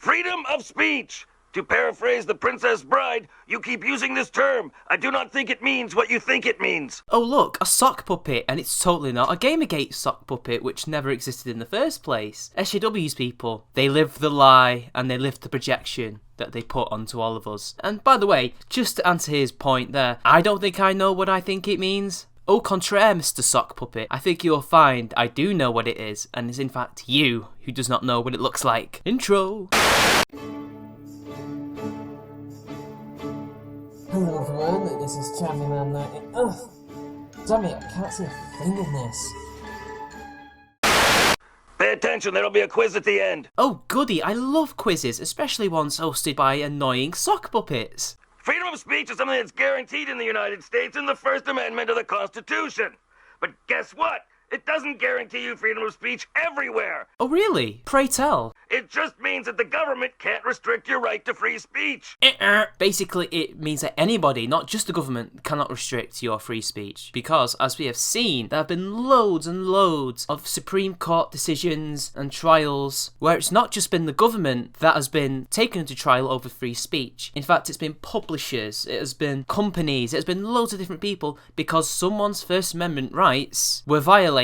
Freedom of speech! To paraphrase The Princess Bride, you keep using this term. I do not think it means what you think it means. Oh look, a sock puppet, and it's totally not a Gamergate sock puppet, which never existed in the first place. SJW's people, they live the lie, and they live the projection that they put onto all of us. And by the way, just to answer his point there, I don't think I know what I think it means. Au contraire, Mr. Sock Puppet, I think you'll find I do know what it is, and it's in fact you who does not know what it looks like. Intro! Hello everyone, this is Champion. Ugh! Damn it, I can't see a thing in this. Pay attention, there'll be a quiz at the end. Oh goody, I love quizzes, especially ones hosted by annoying sock puppets. Freedom of speech is something that's guaranteed in the United States in the First Amendment of the Constitution. But guess what? It doesn't guarantee you freedom of speech everywhere. Oh really? Pray tell. It just means that the government can't restrict your right to free speech. Basically, it means that anybody, not just the government, cannot restrict your free speech. Because, as we have seen, there have been loads and loads of Supreme Court decisions and trials where it's not just been the government that has been taken to trial over free speech. In fact, it's been publishers, it has been companies, it has been loads of different people because someone's First Amendment rights were violated.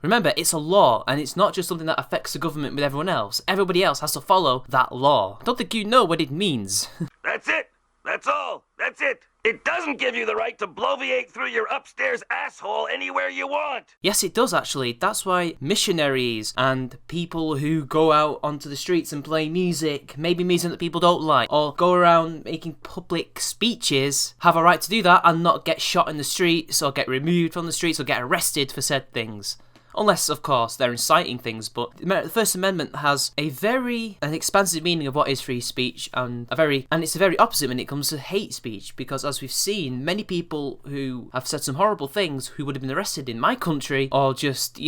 Remember, it's a law, and it's not just something that affects the government with everyone else. Everybody else has to follow that law. I don't think you know what it means. That's it. That's all. That's it. It doesn't give you the right to bloviate through your upstairs asshole anywhere you want. Yes, it does actually. That's why missionaries and people who go out onto the streets and play music, maybe music that people don't like, or go around making public speeches, have a right to do that and not get shot in the streets or get removed from the streets or get arrested for said things. Unless, of course, they're inciting things, but the First Amendment has an expansive meaning of what is free speech, and it's the very opposite when it comes to hate speech, because as we've seen, many people who have said some horrible things who would have been arrested in my country, or just,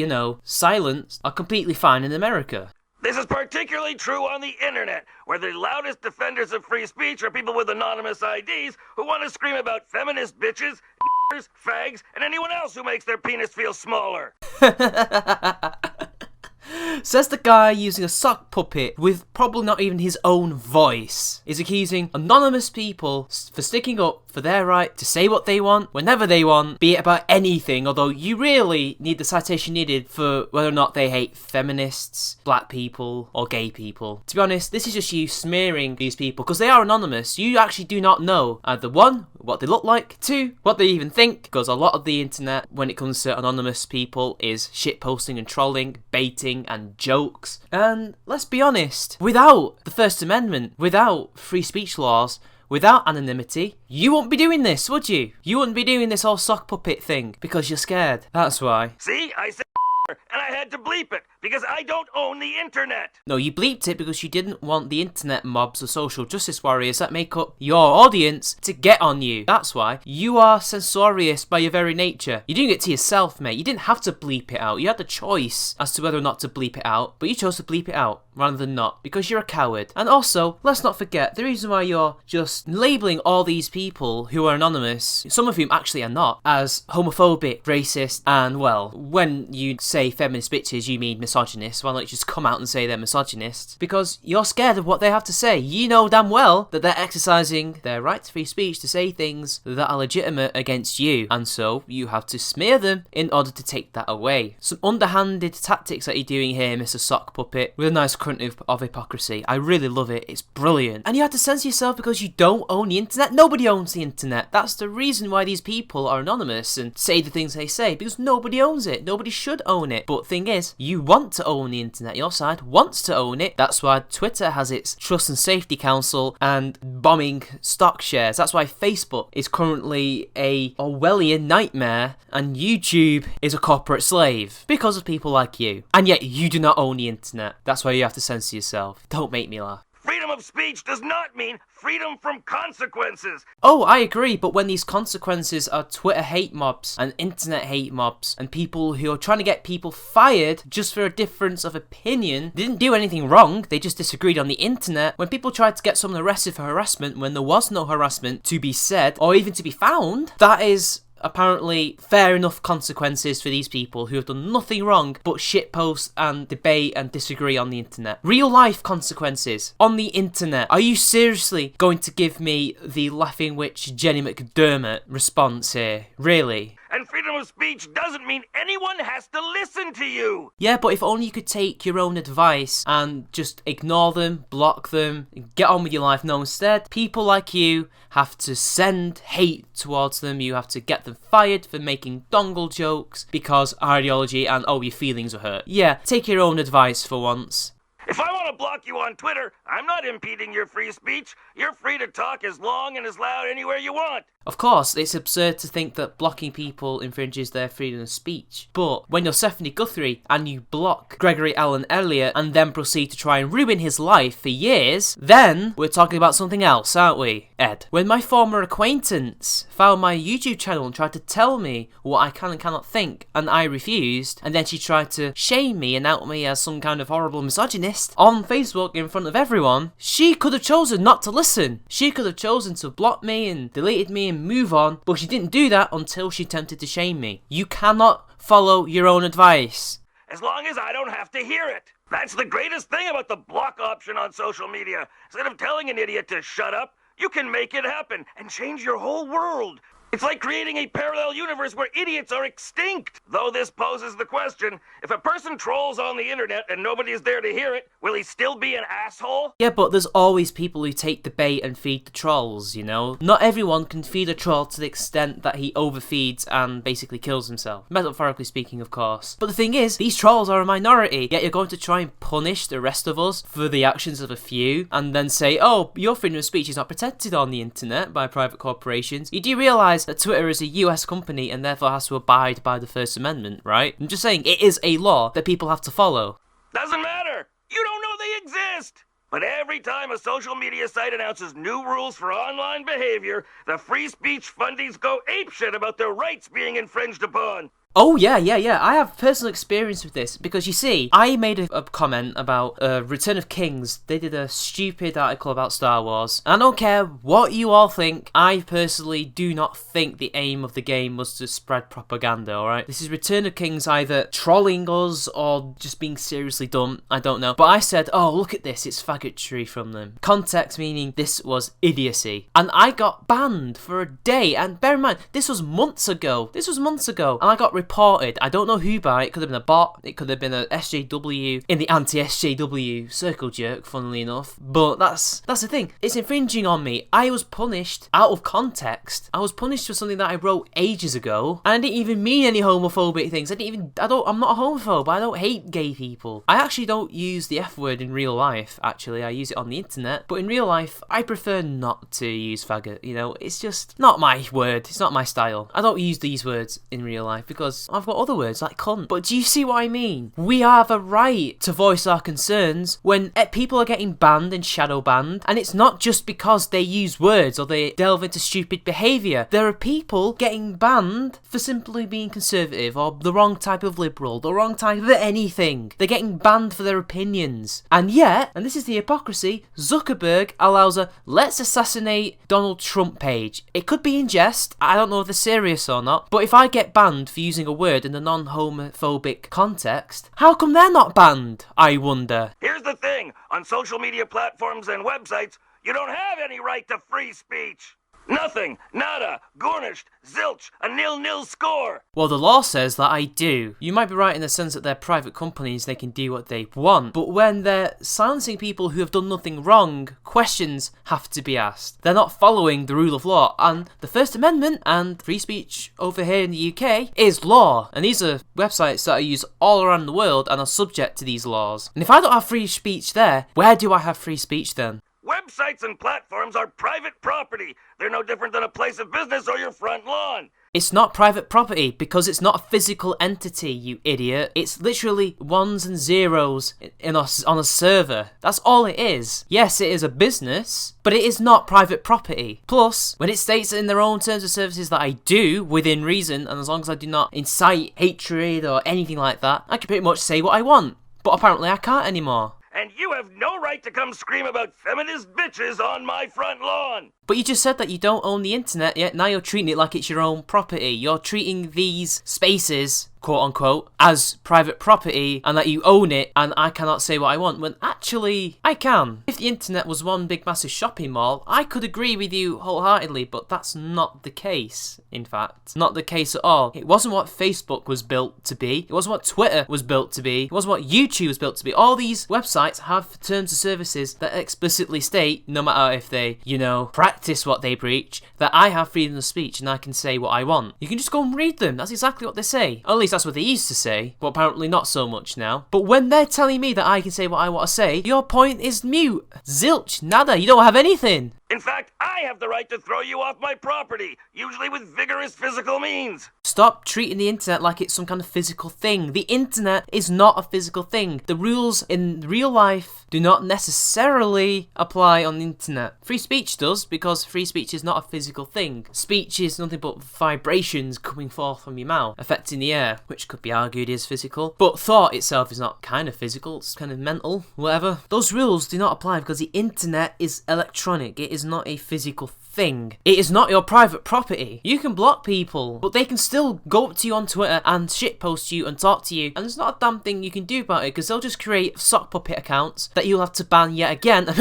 silenced, are completely fine in America. This is particularly true on the internet, where the loudest defenders of free speech are people with anonymous IDs who want to scream about feminist bitches, fags, and anyone else who makes their penis feel smaller. Says the guy using a sock puppet with probably not even his own voice is accusing anonymous people for sticking up for their right to say what they want, whenever they want, be it about anything, although you really need the citation needed for whether or not they hate feminists, black people, or gay people. To be honest, this is just you smearing these people, because they are anonymous. You actually do not know, either one, what they look like, two, what they even think, because a lot of the internet, when it comes to anonymous people, is shitposting and trolling, baiting and jokes. And let's be honest, without the First Amendment, without free speech laws, without anonymity, you wouldn't be doing this, would you? You wouldn't be doing this whole sock puppet thing, because you're scared. That's why. See, I said and I had to bleep it, because I don't own the internet. No, you bleeped it because you didn't want the internet mobs or social justice warriors that make up your audience to get on you. That's why. You are censorious by your very nature. You're doing it to yourself, mate. You didn't have to bleep it out. You had the choice as to whether or not to bleep it out, but you chose to bleep it out rather than not, because you're a coward. And also, let's not forget, the reason why you're just labelling all these people who are anonymous, some of whom actually are not, as homophobic, racist, and, well, when you say feminist bitches, you mean misogynists. Why don't you just come out and say they're misogynists? Because you're scared of what they have to say. You know damn well that they're exercising their right to free speech to say things that are legitimate against you, and so you have to smear them in order to take that away. Some underhanded tactics that you're doing here, Mr. Sock Puppet, with a nice current of hypocrisy. I really love it. It's brilliant. And you have to censor yourself because you don't own the internet. Nobody owns the internet. That's the reason why these people are anonymous and say the things they say, because nobody owns it. Nobody should own it. But thing is, you want to own the internet. Your side wants to own it. That's why Twitter has its Trust and Safety Council and bombing stock shares. That's why Facebook is currently a Orwellian nightmare and YouTube is a corporate slave because of people like you. And yet you do not own the internet. That's why you have to censor yourself. Don't make me laugh. Freedom of speech does not mean freedom from consequences. Oh, I agree, but when these consequences are Twitter hate mobs and internet hate mobs and people who are trying to get people fired just for a difference of opinion, they didn't do anything wrong, they just disagreed on the internet. When people tried to get someone arrested for harassment when there was no harassment to be said or even to be found, that is apparently fair enough consequences for these people who have done nothing wrong but shitpost and debate and disagree on the internet. Real life consequences on the internet. Are you seriously going to give me the Laughing Witch Jenny McDermott response here? Really? And freedom of speech doesn't mean anyone has to listen to you. Yeah, but if only you could take your own advice and just ignore them, block them, get on with your life. No, instead, people like you have to send hate towards them. You have to get them fired for making dongle jokes because ideology and, oh, your feelings are hurt. Yeah, take your own advice for once. If I want to block you on Twitter, I'm not impeding your free speech. You're free to talk as long and as loud anywhere you want. Of course, it's absurd to think that blocking people infringes their freedom of speech. But when you're Stephanie Guthrie and you block Gregory Allen Elliott and then proceed to try and ruin his life for years, then we're talking about something else, aren't we, Ed? When my former acquaintance found my YouTube channel and tried to tell me what I can and cannot think, and I refused, and then she tried to shame me and out me as some kind of horrible misogynist on Facebook in front of everyone, she could have chosen not to listen. She could have chosen to block me and deleted me and move on, but she didn't do that until she attempted to shame me. You cannot follow your own advice. As long as I don't have to hear it. That's the greatest thing about the block option on social media. Instead of telling an idiot to shut up, you can make it happen and change your whole world. It's like creating a parallel universe where idiots are extinct. Though this poses the question, if a person trolls on the internet and nobody is there to hear it, will he still be an asshole? Yeah, but there's always people who take the bait and feed the trolls, you know? Not everyone can feed a troll to the extent that he overfeeds and basically kills himself. Metaphorically speaking, of course. But the thing is, these trolls are a minority, yet you're going to try and punish the rest of us for the actions of a few, and then say, oh, your freedom of speech is not protected on the internet by private corporations. You do realise that Twitter is a US company and therefore has to abide by the First Amendment, right? I'm just saying, it is a law that people have to follow. Doesn't matter. You don't know they exist. But every time a social media site announces new rules for online behavior, the free speech fundies go apeshit about their rights being infringed upon. Oh, yeah. I have personal experience with this because, you see, I made a comment about Return of Kings. They did a stupid article about Star Wars. I don't care what you all think. I personally do not think the aim of the game was to spread propaganda, alright? This is Return of Kings either trolling us or just being seriously dumb. I don't know. But I said, oh, look at this. It's faggotry from them. Context meaning this was idiocy. And I got banned for a day. And bear in mind, this was months ago. And I got reported. I don't know who by. It could have been a bot. It could have been a SJW in the anti-SJW circle jerk, funnily enough. But that's the thing. It's infringing on me. I was punished out of context. I was punished for something that I wrote ages ago. And I didn't even mean any homophobic things. I'm not a homophobe. I don't hate gay people. I actually don't use the F word in real life, actually. I use it on the internet. But in real life, I prefer not to use faggot. You know, it's just not my word. It's not my style. I don't use these words in real life because I've got other words like cunt. But do you see what I mean? We have a right to voice our concerns when people are getting banned and shadow banned, and it's not just because they use words or they delve into stupid behaviour. There are people getting banned for simply being conservative or the wrong type of liberal, the wrong type of anything. They're getting banned for their opinions. And yet, and this is the hypocrisy, Zuckerberg allows a let's assassinate Donald Trump page. It could be in jest, I don't know if they're serious or not, but if I get banned for using a word in a non-homophobic context, how come they're not banned, I wonder? Here's the thing. On social media platforms and websites, you don't have any right to free speech. Nothing, nada, garnished, zilch, a 0-0 score. Well, the law says that I do. You might be right in the sense that they're private companies, they can do what they want. But when they're silencing people who have done nothing wrong, questions have to be asked. They're not following the rule of law. And the First Amendment and free speech over here in the UK is law. And these are websites that are used all around the world and are subject to these laws. And if I don't have free speech there, where do I have free speech then? Websites and platforms are private property. They're no different than a place of business or your front lawn. It's not private property because it's not a physical entity, you idiot. It's literally ones and zeros on a server. That's all it is. Yes, it is a business, but it is not private property. Plus, when it states in their own terms of services that I do, within reason, and as long as I do not incite hatred or anything like that, I can pretty much say what I want. But apparently I can't anymore. and you have no right to come scream about feminist bitches on my front lawn. But you just said that you don't own the internet, yet now you're treating it like it's your own property. You're treating these spaces, quote unquote, as private property and that you own it and I cannot say what I want, when actually I can. If the internet was one big massive shopping mall, I could agree with you wholeheartedly, but that's not the case, in fact. Not the case at all. It wasn't what Facebook was built to be. It wasn't what Twitter was built to be. It wasn't what YouTube was built to be. All these websites have terms of services that explicitly state, no matter if they, practice what they preach, that I have freedom of speech and I can say what I want. You can just go and read them. That's exactly what they say. At least that's what they used to say, but apparently not so much now. But when they're telling me that I can say what I want to say, your point is mute. Zilch, nada, you don't have anything. In fact, I have the right to throw you off my property, usually with vigorous physical means. Stop treating the internet like it's some kind of physical thing. The internet is not a physical thing. The rules in real life do not necessarily apply on the internet. Free speech does, because free speech is not a physical thing. Speech is nothing but vibrations coming forth from your mouth, affecting the air, which could be argued is physical. But thought itself is not kind of physical, it's kind of mental, whatever. Those rules do not apply because the internet is electronic. It is not a physical thing. It is not your private property. You can block people, but they can still go up to you on Twitter and shitpost you and talk to you, and there's not a damn thing you can do about it because they'll just create Sockpuppet accounts that you'll have to ban yet again.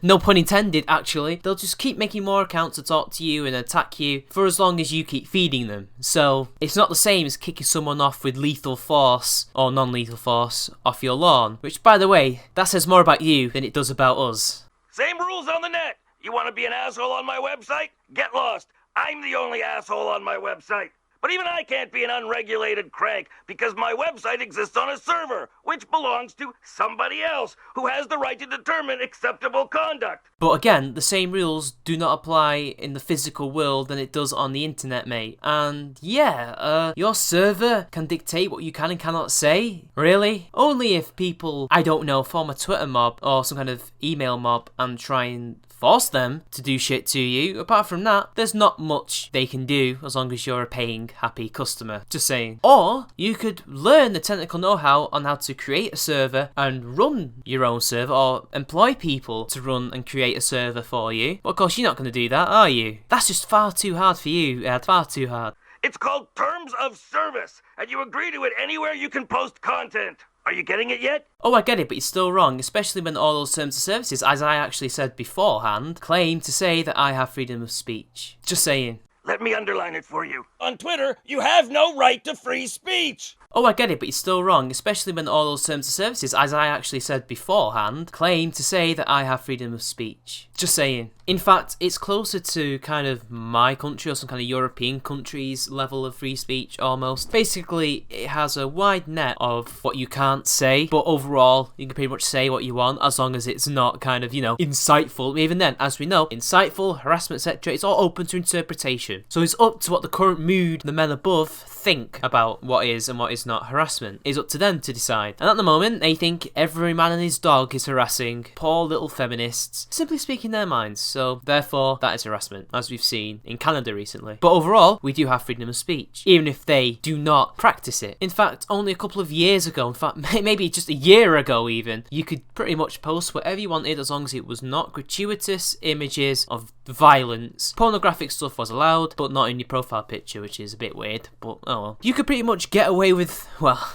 No pun intended, actually. They'll just keep making more accounts to talk to you and attack you for as long as you keep feeding them. So it's not the same as kicking someone off with lethal force or non-lethal force off your lawn, which, by the way, that says more about you than it does about us. Same rules on the net. You want to be an asshole on my website? Get lost. I'm the only asshole on my website. But even I can't be an unregulated crank because my website exists on a server, which belongs to somebody else who has the right to determine acceptable conduct. But again, the same rules do not apply in the physical world than it does on the internet, mate. And yeah, your server can dictate what you can and cannot say. Really? Only if people, I don't know, form a Twitter mob or some kind of email mob and try and force them to do shit to you. Apart from that, there's not much they can do as long as you're a paying, happy customer. Just saying. Or you could learn the technical know-how on how to create a server and run your own server, or employ people to run and create a server for you. But of course, you're not going to do that, are you? That's just far too hard for you, Ed. Far too hard. It's called terms of service, and you agree to it anywhere you can post content. Are you getting it yet? Oh, I get it, but you're still wrong, especially when all those terms of services, as I actually said beforehand, claim to say that I have freedom of speech. Just saying. Let me underline it for you. On Twitter, you have no right to free speech. Oh, I get it, but you're still wrong, especially when all those terms of services, as I actually said beforehand, claim to say that I have freedom of speech. Just saying. In fact, it's closer to kind of my country or some kind of European country's level of free speech, almost. Basically, it has a wide net of what you can't say, but overall, you can pretty much say what you want, as long as it's not kind of, insightful. Even then, as we know, insightful, harassment, etc., it's all open to interpretation. So it's up to what the current mood the men above think about what is and what is not harassment. It's up to them to decide. And at the moment, they think every man and his dog is harassing poor little feminists, simply speaking their minds. So therefore, that is harassment, as we've seen in Canada recently. But overall, we do have freedom of speech, even if they do not practice it. In fact, only a couple of years ago, in fact, maybe just a year ago even, you could pretty much post whatever you wanted as long as it was not gratuitous images of violence. Pornographic stuff was allowed, but not in your profile picture, which is a bit weird, but oh well. You could pretty much get away with,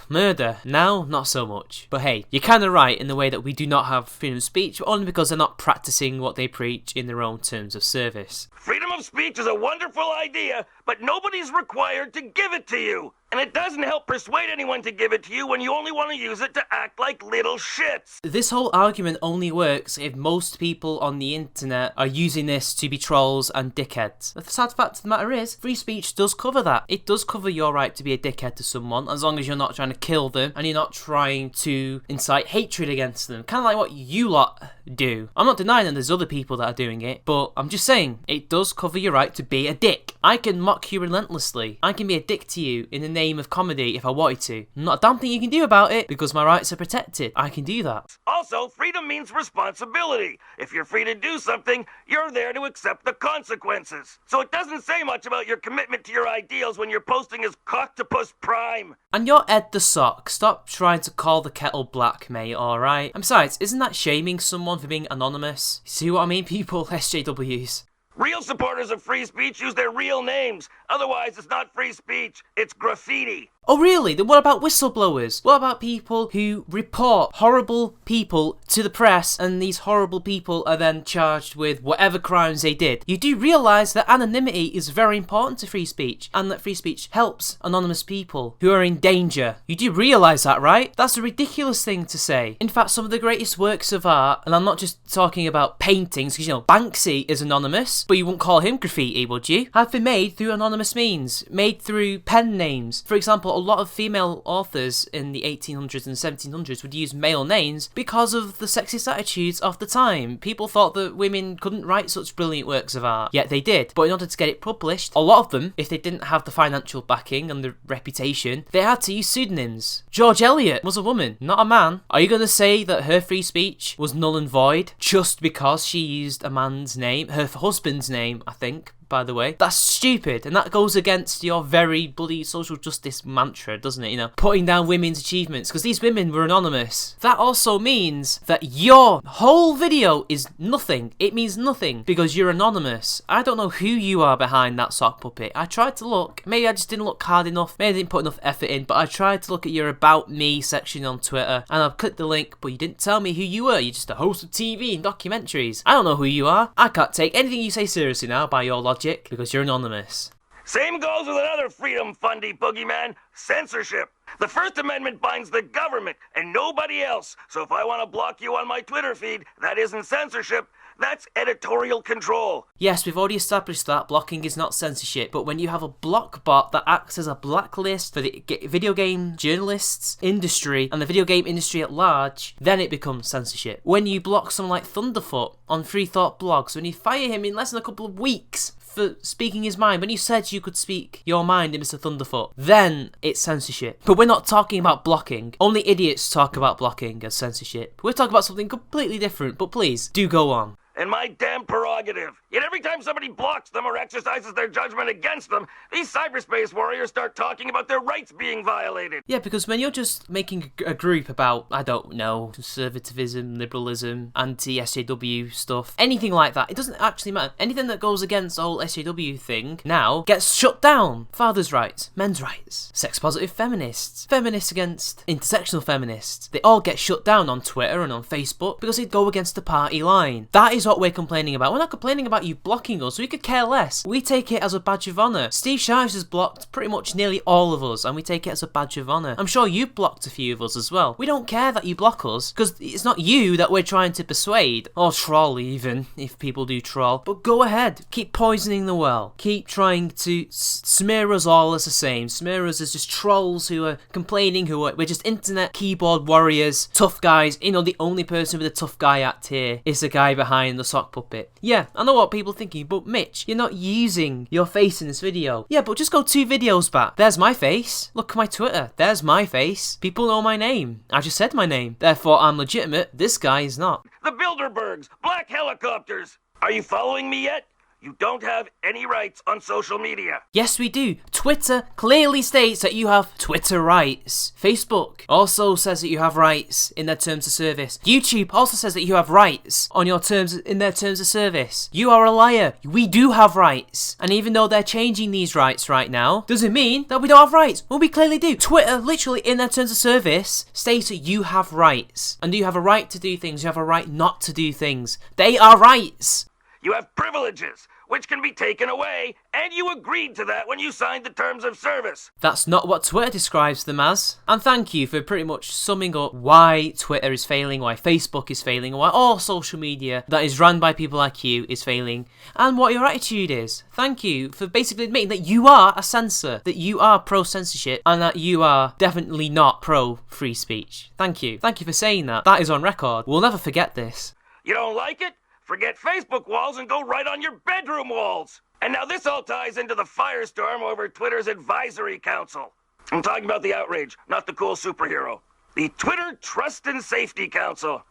murder. Now, not so much. But hey, you're kind of right in the way that we do not have freedom of speech, only because they're not practicing what they preach in their own terms of service. Freedom of speech is a wonderful idea, but nobody's required to give it to you. And it doesn't help persuade anyone to give it to you when you only want to use it to act like little shits. This whole argument only works if most people on the internet are using this to be trolls and dickheads. The sad fact of the matter is, free speech does cover that. It does cover your right to be a dickhead to someone, as long as you're not trying to kill them and you're not trying to incite hatred against them. Kind of like what you lot do. I'm not denying that there's other people that are doing it, but I'm just saying, it does cover your right to be a dick. I can mock you relentlessly. I can be a dick to you in the name of comedy if I wanted to. Not a damn thing you can do about it because my rights are protected. I can do that. Also, freedom means responsibility. If you're free to do something, you're there to accept the consequences. So it doesn't say much about your commitment to your ideals when you're posting as Coctopus Prime. And you're Ed the Sock. Stop trying to call the kettle black, mate, alright? And besides, isn't that shaming someone for being anonymous? See what I mean, people? SJWs. Real supporters of free speech use their real names. Otherwise, it's not free speech. It's graffiti. Oh really? Then what about whistleblowers? What about people who report horrible people to the press and these horrible people are then charged with whatever crimes they did? You do realise that anonymity is very important to free speech and that free speech helps anonymous people who are in danger. You do realise that, right? That's a ridiculous thing to say. In fact, some of the greatest works of art, and I'm not just talking about paintings, because you know, Banksy is anonymous, but you wouldn't call him graffiti, would you? Have been made through anonymous means, made through pen names. For example, a lot of female authors in the 1800s and 1700s would use male names because of the sexist attitudes of the time. People thought that women couldn't write such brilliant works of art, yet they did. But in order to get it published, a lot of them, if they didn't have the financial backing and the reputation, they had to use pseudonyms. George Eliot was a woman, not a man. Are you going to say that her free speech was null and void just because she used a man's name? Her husband's name, I think, by the way. That's stupid, and that goes against your very bloody social justice mantra, doesn't it? You know, putting down women's achievements, because these women were anonymous. That also means that your whole video is nothing. It means nothing, because you're anonymous. I don't know who you are behind that sock puppet. I tried to look. Maybe I just didn't look hard enough. Maybe I didn't put enough effort in, but I tried to look at your About Me section on Twitter, and I've clicked the link, but you didn't tell me who you were. You're just a host of TV and documentaries. I don't know who you are. I can't take anything you say seriously now by your logic, because you're anonymous. Same goes with another freedom fundy boogeyman, censorship. The First Amendment binds the government and nobody else. So if I want to block you on my Twitter feed, that isn't censorship. That's editorial control. Yes, we've already established that blocking is not censorship, but when you have a block bot that acts as a blacklist for the video game journalists industry and the video game industry at large, then it becomes censorship. When you block someone like Thunderfoot on Free Thought blogs, when you fire him in less than a couple of weeks for speaking his mind, when you said you could speak your mind in Mr. Thunderfoot, then it's censorship. But we're not talking about blocking. Only idiots talk about blocking as censorship. We're talking about something completely different, but please, do go on. And my damn prerogative. Yet every time somebody blocks them or exercises their judgment against them, these cyberspace warriors start talking about their rights being violated. Yeah, because when you're just making a group about, I don't know, conservatism, liberalism, anti-SJW stuff, anything like that, it doesn't actually matter. Anything that goes against the whole SJW thing now gets shut down. Fathers' rights, men's rights, sex-positive feminists, feminists against intersectional feminists, they all get shut down on Twitter and on Facebook because they go against the party line. That is what we're complaining about. We're not complaining about you blocking us. We could care less. We take it as a badge of honour. Steve Shives has blocked pretty much nearly all of us, and we take it as a badge of honour. I'm sure you've blocked a few of us as well. We don't care that you block us, because it's not you that we're trying to persuade, or troll even, if people do troll. But go ahead. Keep poisoning the well. Keep trying to smear us all as the same. Smear us as just trolls who are complaining, we're just internet keyboard warriors, tough guys. You know, the only person with a tough guy act here is the guy behind the sock puppet. Yeah, I know what people are thinking, but Mitch, you're not using your face in this video. Yeah, but just go 2 videos back. There's my face. Look at my Twitter. There's my face. People know my name. I just said my name. Therefore, I'm legitimate. This guy is not. The Bilderbergs, black helicopters. Are you following me yet? You don't have any rights on social media. Yes, we do. Twitter clearly states that you have Twitter rights. Facebook also says that you have rights in their terms of service. YouTube also says that you have rights on your terms in their terms of service. You are a liar. We do have rights. And even though they're changing these rights right now, doesn't mean that we don't have rights. Well, we clearly do. Twitter, literally in their terms of service, states that you have rights. And you have a right to do things. You have a right not to do things. They are rights. You have privileges, which can be taken away, and you agreed to that when you signed the terms of service. That's not what Twitter describes them as. And thank you for pretty much summing up why Twitter is failing, why Facebook is failing, why all social media that is run by people like you is failing, and what your attitude is. Thank you for basically admitting that you are a censor, that you are pro-censorship, and that you are definitely not pro-free speech. Thank you. Thank you for saying that. That is on record. We'll never forget this. You don't like it? Forget Facebook walls and go right on your bedroom walls. And now this all ties into the firestorm over Twitter's advisory council. I'm talking about the outrage, not the cool superhero. The Twitter Trust and Safety Council.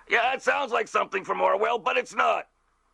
Yeah, it sounds like something from Orwell, but it's not.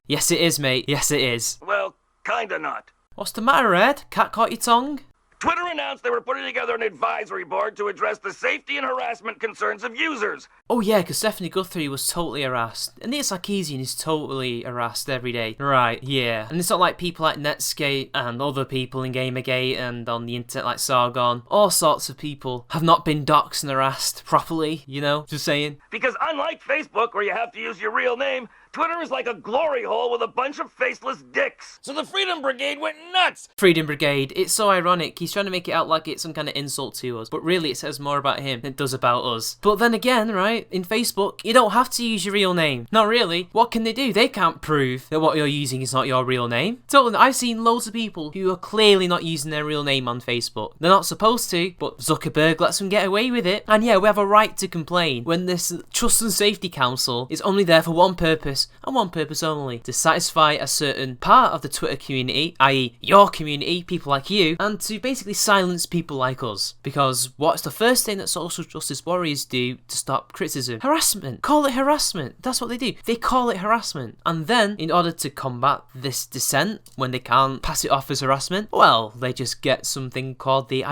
Yes, it is, mate. Yes, it is. Well, kinda not. What's the matter, Ed? Cat caught your tongue? Twitter announced they were putting together an advisory board to address the safety and harassment concerns of users. Oh yeah, because Stephanie Guthrie was totally harassed. And Nate Sarkeesian is totally harassed every day. Right, yeah. And it's not like people like Netscape and other people in Gamergate and on the internet like Sargon. All sorts of people have not been doxxed and harassed properly, you know? Just saying. Because unlike Facebook, where you have to use your real name, Twitter is like a glory hole with a bunch of faceless dicks. So the Freedom Brigade went nuts. Freedom Brigade. It's so ironic. He's trying to make it out like it's some kind of insult to us. But really, it says more about him than it does about us. But then again, right, in Facebook, you don't have to use your real name. Not really. What can they do? They can't prove that what you're using is not your real name. Totally. I've seen loads of people who are clearly not using their real name on Facebook. They're not supposed to, but Zuckerberg lets them get away with it. And yeah, we have a right to complain when this Trust and Safety Council is only there for one purpose, and one purpose only, to satisfy a certain part of the Twitter community, i.e. your community, people like you, and to basically silence people like us. Because what's the first thing that social justice warriors do to stop criticism? Harassment. Call it harassment. That's what they do. They call it harassment. And then, in order to combat this dissent, when they can't pass it off as harassment, well, they just get something called the,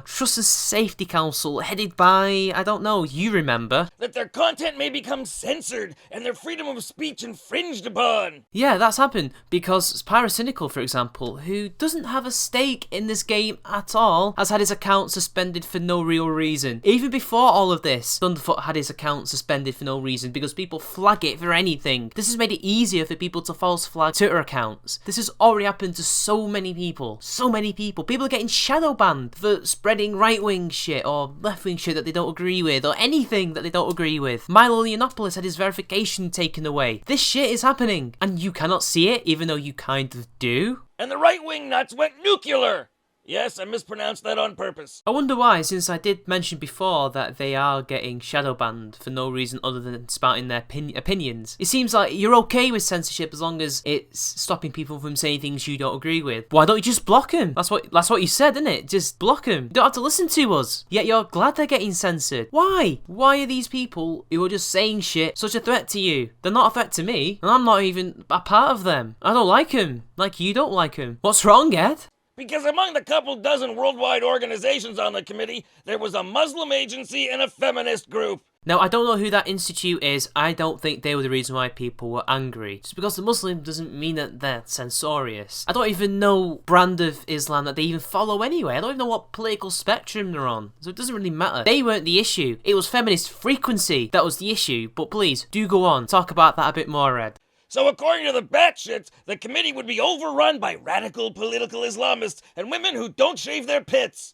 Trust and Safety Council, headed by, you remember. That their content may become censored and their freedom of speech infringed upon. Yeah, that's happened because Pyrocynical, for example, who doesn't have a stake in this game at all, has had his account suspended for no real reason. Even before all of this, Thunderfoot had his account suspended for no reason because people flag it for anything. This has made it easier for people to false flag Twitter accounts. This has already happened to so many people. So many people. People are getting shadow banned for spreading right-wing shit or left-wing shit that they don't agree with or anything that they don't agree with. Milo Yiannopoulos had his verification taken away. This shit is happening, and you cannot see it, even though you kind of do. And the right-wing nuts went nuclear. Yes, I mispronounced that on purpose. I wonder why, since I did mention before that they are getting shadow banned for no reason other than spouting their opinions. It seems like you're okay with censorship as long as it's stopping people from saying things you don't agree with. Why don't you just block them? That's what you said, isn't it? Just block them. You don't have to listen to us. Yet you're glad they're getting censored. Why? Why are these people who are just saying shit such a threat to you? They're not a threat to me, and I'm not even a part of them. I don't like them. Like you don't like them. What's wrong, Ed? Because among the couple dozen worldwide organizations on the committee, there was a Muslim agency and a feminist group. Now, I don't know who that institute is. I don't think they were the reason why people were angry. Just because they're Muslim doesn't mean that they're censorious. I don't even know brand of Islam that they even follow anyway. I don't even know what political spectrum they're on. So it doesn't really matter. They weren't the issue. It was feminist frequency that was the issue. But please, do go on. Talk about that a bit more, Ed. So according to the batshits, the committee would be overrun by radical political Islamists and women who don't shave their pits.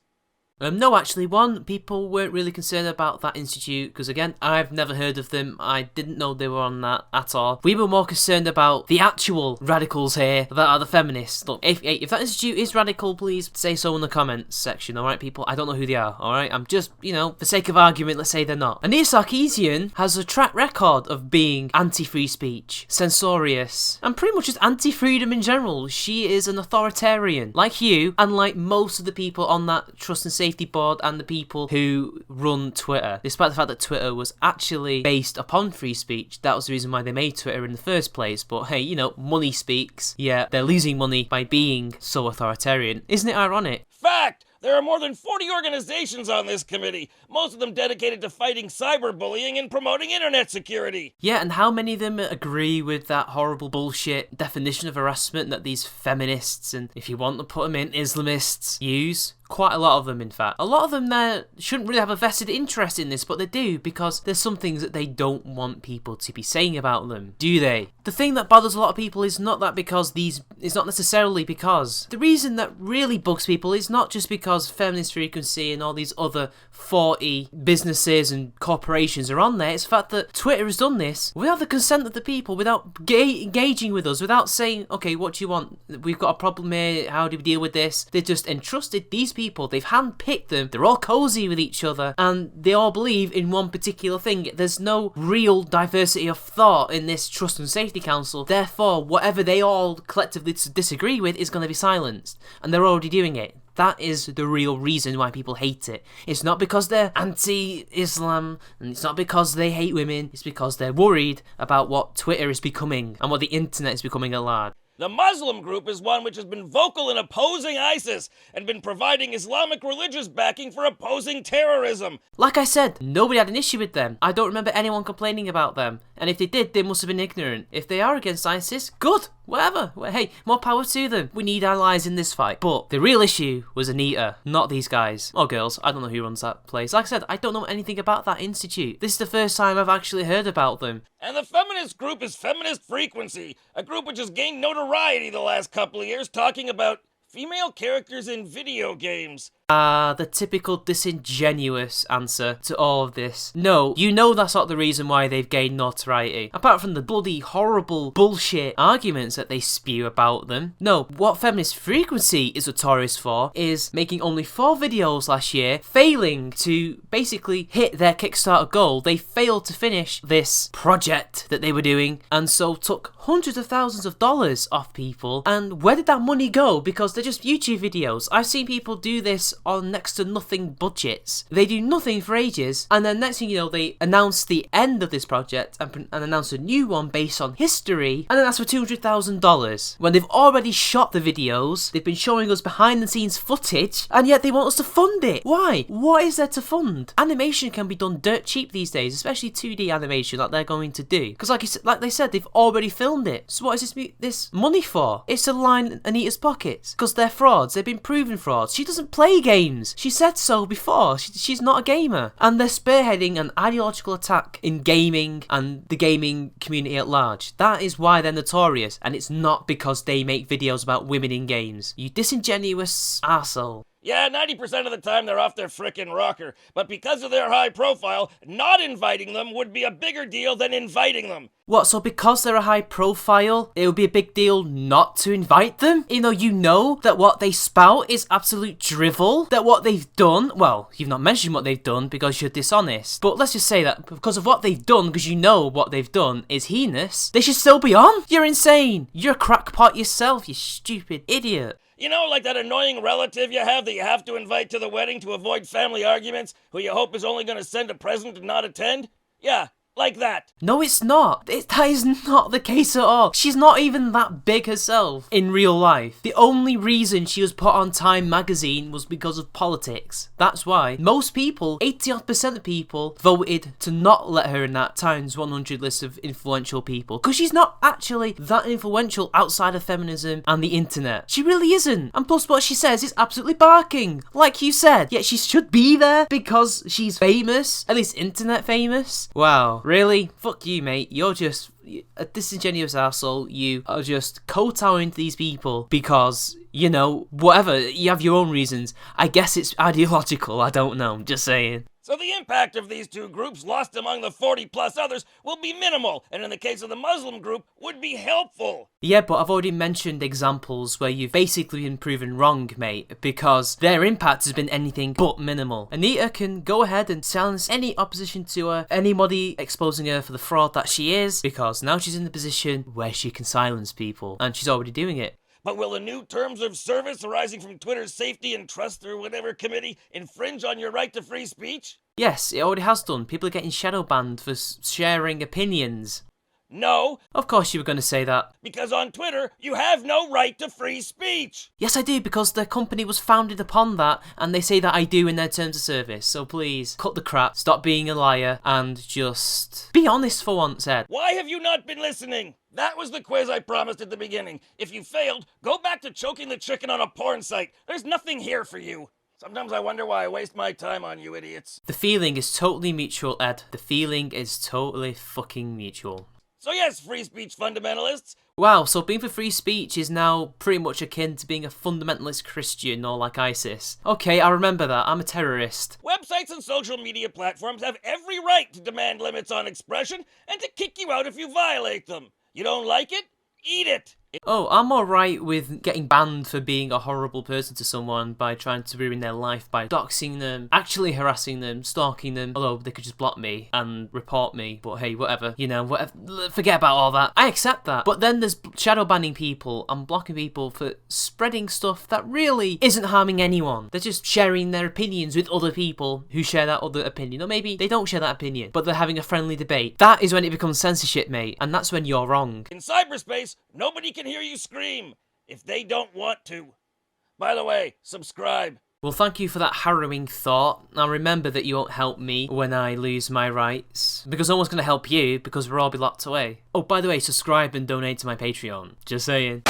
No, actually, people weren't really concerned about that institute, because again, I've never heard of them. I didn't know they were on that at all. We were more concerned about the actual radicals here that are the feminists. Look, if that institute is radical, please say so in the comments section, alright, people? I don't know who they are, alright? I'm just, for sake of argument, let's say they're not. Anita Sarkeesian has a track record of being anti-free speech, censorious, and pretty much just anti-freedom in general. She is an authoritarian, like you, and like most of the people on that Trust and Safety Board and the people who run Twitter. Despite the fact that Twitter was actually based upon free speech, that was the reason why they made Twitter in the first place. But hey, money speaks. Yeah, they're losing money by being so authoritarian. Isn't it ironic? Fact! There are more than 40 organizations on this committee, most of them dedicated to fighting cyberbullying and promoting internet security. Yeah, and how many of them agree with that horrible bullshit definition of harassment that these feminists, and if you want to put them in, Islamists use? Quite a lot of them, in fact. A lot of them there shouldn't really have a vested interest in this, but they do, because there's some things that they don't want people to be saying about them, do they? The thing that bothers a lot of people is not that because it's not necessarily because. The reason that really bugs people is not just because feminist frequency and all these other 40 businesses and corporations are on there. It's the fact that Twitter has done this without the consent of the people, without engaging with us, without saying, okay, what do you want? We've got a problem here, how do we deal with this? They just entrusted these people people. They've handpicked them. They're all cozy with each other, and they all believe in one particular thing. There's no real diversity of thought in this Trust and Safety Council. Therefore, whatever they all collectively disagree with is going to be silenced, and they're already doing it. That is the real reason why people hate it. It's not because they're anti-Islam, and it's not because they hate women. It's because they're worried about what Twitter is becoming and what the internet is becoming at large. The Muslim group is one which has been vocal in opposing ISIS and been providing Islamic religious backing for opposing terrorism. Like I said, nobody had an issue with them. I don't remember anyone complaining about them. And if they did, they must have been ignorant. If they are against ISIS, good, whatever. Well, hey, more power to them. We need allies in this fight. But the real issue was Anita, not these guys. Or girls, I don't know who runs that place. Like I said, I don't know anything about that institute. This is the first time I've actually heard about them. And the feminist group is Feminist Frequency, a group which has gained notoriety the last couple of years talking about female characters in video games. The typical disingenuous answer to all of this. No, you know that's not the reason why they've gained notoriety. Apart from the bloody horrible bullshit arguments that they spew about them. No, what Feminist Frequency is notorious for is making only 4 videos last year, failing to basically hit their Kickstarter goal. They failed to finish this project that they were doing, and so took hundreds of thousands of dollars off people. And where did that money go? Because they're just YouTube videos. I've seen people do this on next to nothing budgets. They do nothing for ages, and then next thing you know, they announce the end of this project and announce a new one based on history, and then that's for $200,000 when they've already shot the videos. They've been showing us behind the scenes footage, and yet they want us to fund it. Why? What is there to fund? Animation can be done dirt cheap these days, especially 2D animation like they're going to do, because like they said, they've already filmed it. So what is this money for? It's to line Anita's pockets, because they're frauds. They've been proven frauds. She doesn't play games. She said so before. She's not a gamer. And they're spearheading an ideological attack in gaming and the gaming community at large. That is why they're notorious, and it's not because they make videos about women in games. You disingenuous arsehole. Yeah, 90% of the time they're off their frickin' rocker, but because of their high profile, not inviting them would be a bigger deal than inviting them. What, so because they're a high profile, it would be a big deal not to invite them? Even though you know that what they spout is absolute drivel? That what they've done, well, you've not mentioned what they've done because you're dishonest, but let's just say that because of what they've done, because you know what they've done is heinous, they should still be on? You're insane. You're a crackpot yourself, you stupid idiot. You know, like that annoying relative you have that you have to invite to the wedding to avoid family arguments, who you hope is only going to send a present and not attend? Yeah, like that. No, it's not. That is not the case at all. She's not even that big herself in real life. The only reason she was put on Time magazine was because of politics. That's why. Most people, 80% of people, voted to not let her in that Times 100 list of influential people. Because she's not actually that influential outside of feminism and the internet. She really isn't. And plus what she says is absolutely barking. Like you said. Yet she should be there because she's famous. At least internet famous. Wow. Really? Fuck you, mate. You're just a disingenuous arsehole. You are just kowtowing to these people because, you know, whatever. You have your own reasons. I guess it's ideological. I don't know. I'm just saying. So the impact of these two groups lost among the 40 plus others will be minimal, and in the case of the Muslim group, would be helpful. Yeah, but I've already mentioned examples where you've basically been proven wrong, mate, because their impact has been anything but minimal. Anita can go ahead and silence any opposition to her, anybody exposing her for the fraud that she is, because now she's in the position where she can silence people, and she's already doing it. But will the new terms of service arising from Twitter's safety and trust or whatever committee infringe on your right to free speech? Yes, it already has done. People are getting shadow banned for sharing opinions. No. Of course you were going to say that. Because on Twitter, you have no right to free speech. Yes, I do, because their company was founded upon that, and they say that I do in their terms of service. So please, cut the crap, stop being a liar, and just be honest for once, Ed. Why have you not been listening? That was the quiz I promised at the beginning. If you failed, go back to choking the chicken on a porn site. There's nothing here for you. Sometimes I wonder why I waste my time on you idiots. The feeling is totally mutual, Ed. The feeling is totally fucking mutual. So yes, free speech fundamentalists. Wow, so being for free speech is now pretty much akin to being a fundamentalist Christian or like ISIS. Okay, I remember that. I'm a terrorist. Websites and social media platforms have every right to demand limits on expression and to kick you out if you violate them. You don't like it? Eat it. Oh, I'm alright with getting banned for being a horrible person to someone by trying to ruin their life by doxing them, actually harassing them, stalking them, although they could just block me and report me, but hey, whatever, you know, whatever, forget about all that. I accept that. But then there's shadow banning people and blocking people for spreading stuff that really isn't harming anyone. They're just sharing their opinions with other people who share that other opinion, or maybe they don't share that opinion, but they're having a friendly debate. That is when it becomes censorship, mate, and that's when you're wrong. In cyberspace, nobody can hear you scream if they don't want to. By the way, subscribe. Well, thank you for that harrowing thought. Now remember that you won't help me when I lose my rights, because no one's going to help you, because we'll all be locked away. Oh, by the way, subscribe and donate to my Patreon. Just saying.